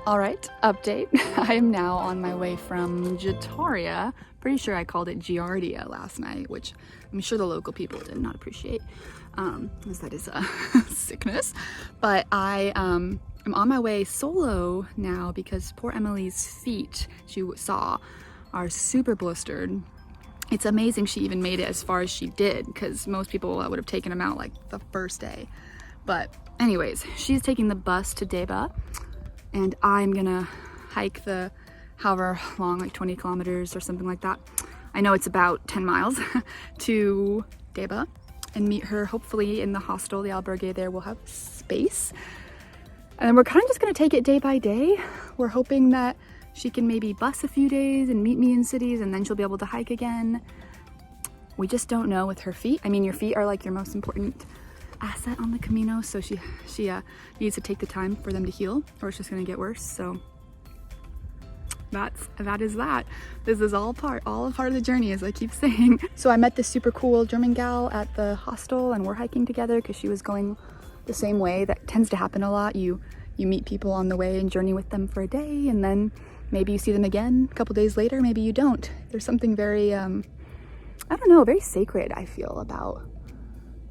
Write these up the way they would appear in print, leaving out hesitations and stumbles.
All right, update. I am now on my way from Jataria. Pretty sure I called it Giardia last night, which I'm sure the local people did not appreciate, as that is a sickness. But I am on my way solo now because poor Emily's feet, she saw, are super blistered. It's amazing she even made it as far as she did, because most people would have taken them out like the first day. But anyways, she's taking the bus to Deba, and I'm gonna hike the however long, like 20 kilometers or something like that. I know it's about 10 miles to Deba, and meet her hopefully in the hostel, the albergue there. We'll have space. And then we're kind of just gonna take it day by day. We're hoping that she can maybe bus a few days and meet me in cities, and then she'll be able to hike again. We just don't know with her feet. I mean, your feet are like your most important asset on the Camino, so she needs to take the time for them to heal, or it's just gonna get worse. So that is that. This is all part of the journey, as I keep saying. So I met this super cool German gal at the hostel, and we're hiking together because she was going the same way. That tends to happen a lot. You meet people on the way and journey with them for a day, and then maybe you see them again a couple days later, maybe you don't. There's something very I don't know, very sacred, I feel, about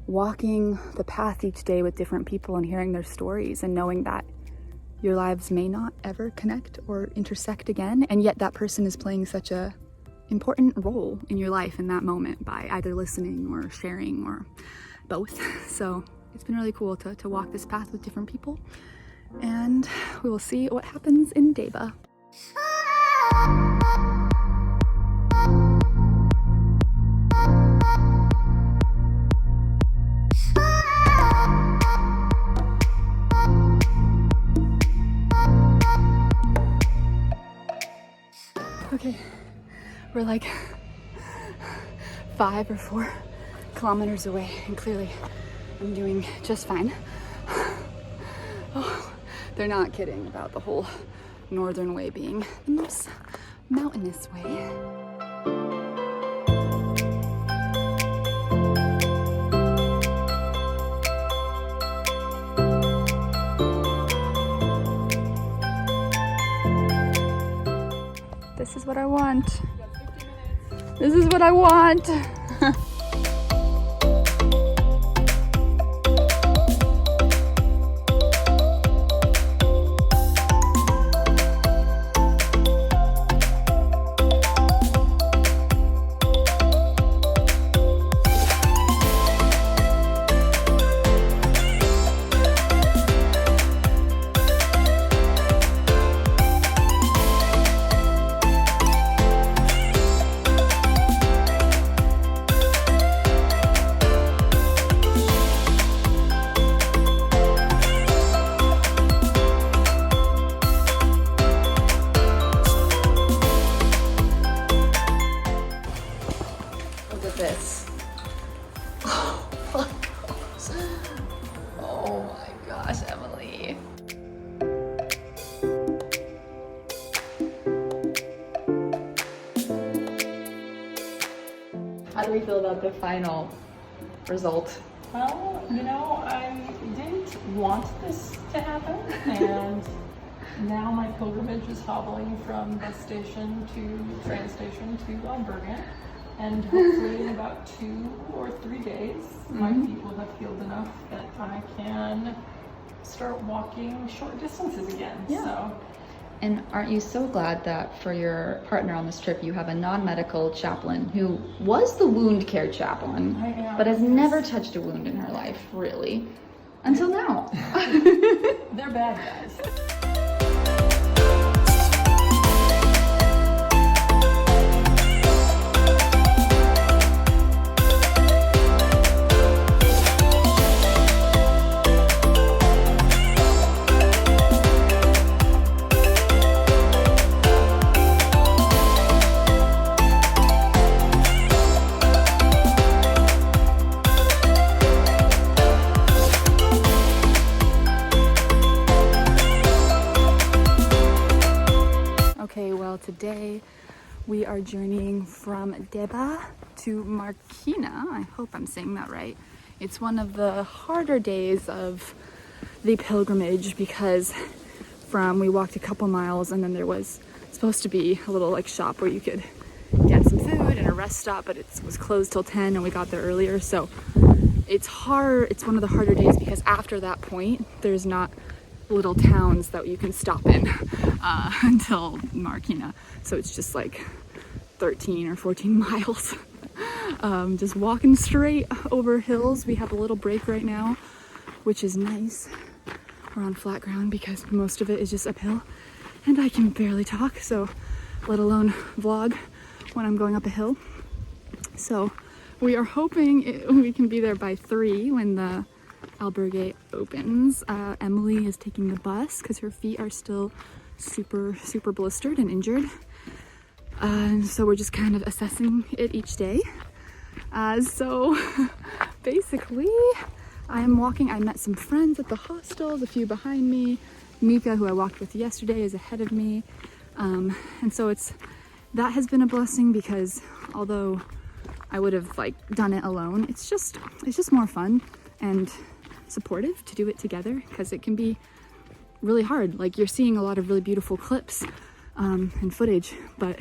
walking the path each day with different people and hearing their stories and knowing that your lives may not ever connect or intersect again, and yet that person is playing such a important role in your life in that moment by either listening or sharing or both. So it's been really cool to walk this path with different people, and we will see what happens in Deba. Okay, we're like 5 or 4 kilometers away, and clearly I'm doing just fine. Oh, they're not kidding about the whole northern way being the most mountainous way. This is what I want. This is what I want. This. Oh my gosh, Emily. How do we feel about the final result? Well, you know, I didn't want this to happen, and now my pilgrimage is hobbling from bus station to train station to albergue. And hopefully in about 2 or 3 days, my feet will have healed enough that I can start walking short distances again. Yeah. So. And aren't you so glad that for your partner on this trip, you have a non-medical chaplain who was the wound care chaplain, but has never touched a wound in her life, really, until now. They're bad guys. Today we are journeying from Deba to Markina. I hope I'm saying that right. It's one of the harder days of the pilgrimage because we walked a couple miles, and then there was supposed to be a little like shop where you could get some food and a rest stop, but it was closed till 10 and we got there earlier. So it's hard. It's one of the harder days because after that point, there's not little towns that you can stop in until Marikina. So it's just like 13 or 14 miles. Just walking straight over hills. We have a little break right now, which is nice. We're on flat ground because most of it is just uphill and I can barely talk, so let alone vlog when I'm going up a hill. So we are hoping we can be there by 3 when the albergue opens. Emily is taking the bus because her feet are still super blistered and injured. So we're just kind of assessing it each day. So basically I'm walking. I met some friends at the hostels, a few behind me. Mika, who I walked with yesterday, is ahead of me. And so that has been a blessing because although I would have like done it alone, it's just more fun and supportive to do it together because it can be really hard. Like you're seeing a lot of really beautiful clips and footage, but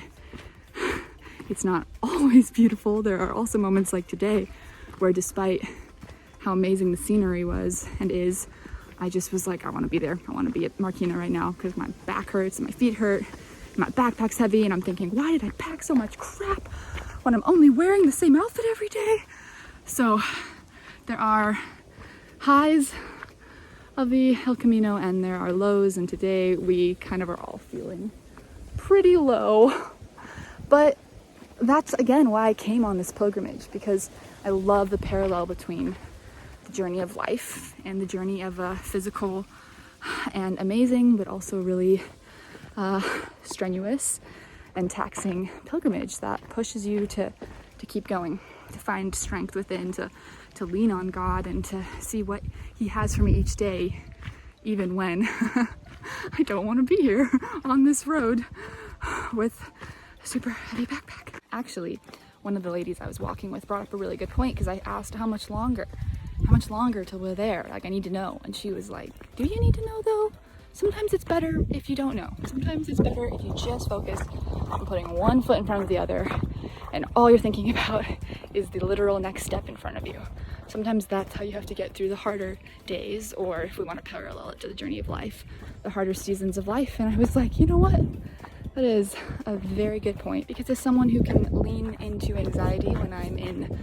it's not always beautiful. There are also moments like today where despite how amazing the scenery was and is, I just was like, I want to be there. I want to be at Marikina right now because my back hurts and my feet hurt and my backpack's heavy, and I'm thinking, why did I pack so much crap when I'm only wearing the same outfit every day? So there are highs of the El Camino and there are lows, and today we kind of are all feeling pretty low. But that's again why I came on this pilgrimage, because I love the parallel between the journey of life and the journey of a physical and amazing but also really strenuous and taxing pilgrimage that pushes you to keep going, to find strength within, to lean on God and to see what He has for me each day, even when I don't want to be here on this road with a super heavy backpack. Actually, one of the ladies I was walking with brought up a really good point because I asked how much longer till we're there? Like, I need to know. And she was like, do you need to know though? Sometimes it's better if you don't know. Sometimes it's better if you just focus on putting one foot in front of the other and all you're thinking about is the literal next step in front of you. Sometimes that's how you have to get through the harder days, or if we want to parallel it to the journey of life, the harder seasons of life. And I was like, you know what? That is a very good point, because as someone who can lean into anxiety when I'm in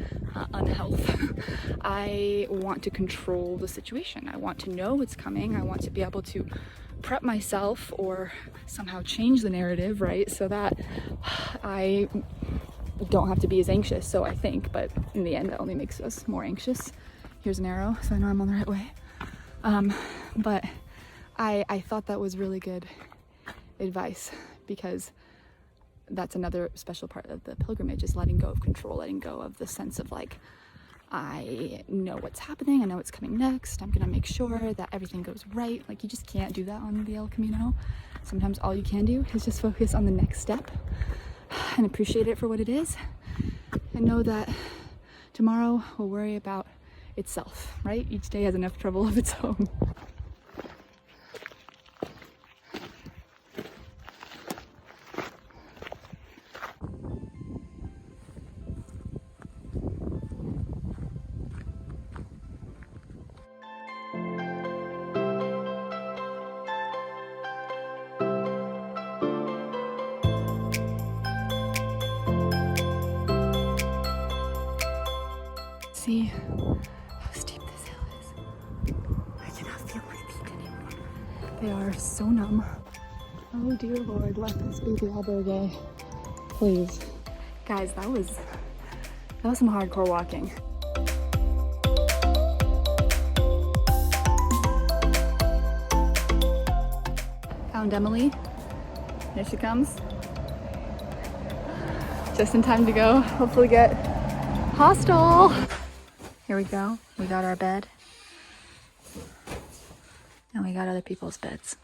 unhealth, I want to control the situation. I want to know what's coming. I want to be able to prep myself or somehow change the narrative, right? So that I don't have to be as anxious, so I think, but in the end that only makes us more anxious. Here's an arrow, so I know I'm on the right way. But I thought that was really good advice, because that's another special part of the pilgrimage, is letting go of control, letting go of the sense of like, I know what's happening, I know what's coming next, I'm gonna make sure that everything goes right. Like, you just can't do that on the El Camino. Sometimes all you can do is just focus on the next step and appreciate it for what it is, and know that tomorrow will worry about itself, right? Each day has enough trouble of its own. See how steep this hill is. I cannot feel my feet anymore. They are so numb. Oh dear Lord, let this be the albergue, please. Guys, that was some hardcore walking. Found Emily. Here she comes. Just in time to go, hopefully get hostel. Here we go. We got our bed. And we got other people's beds.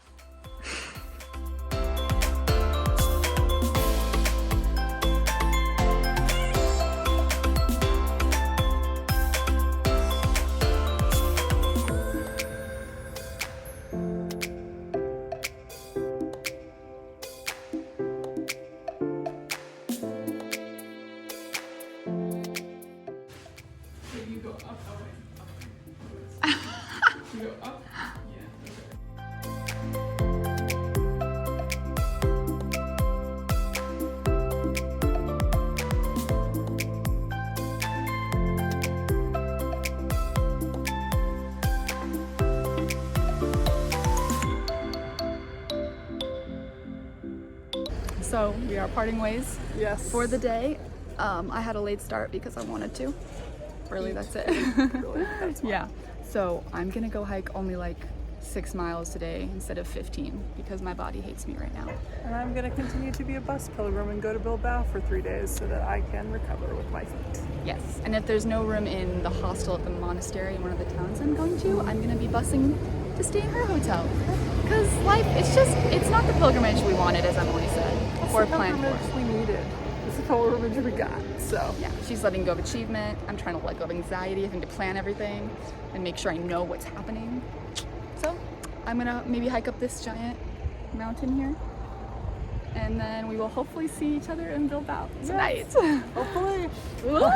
So we are parting ways Yes. for the day. I had a late start because I wanted to. Really, that's it. Really, that's fine. Yeah. So I'm gonna go hike only like 6 miles today instead of 15 because my body hates me right now. And I'm going to continue to be a bus pilgrim and go to Bilbao for 3 days so that I can recover with my feet. Yes. And if there's no room in the hostel at the monastery in one of the towns I'm going to, I'm gonna be busing to stay in her hotel. Because life, it's not the pilgrimage we wanted, as Emily said, or planned for. Pilgrimage we needed. It's the pilgrimage we got. So Yeah, she's letting go of achievement. I'm trying to let go of anxiety, having to plan everything and make sure I know what's happening. So I'm gonna maybe hike up this giant mountain here, and then we will hopefully see each other in Bilbao tonight. hopefully. Woo!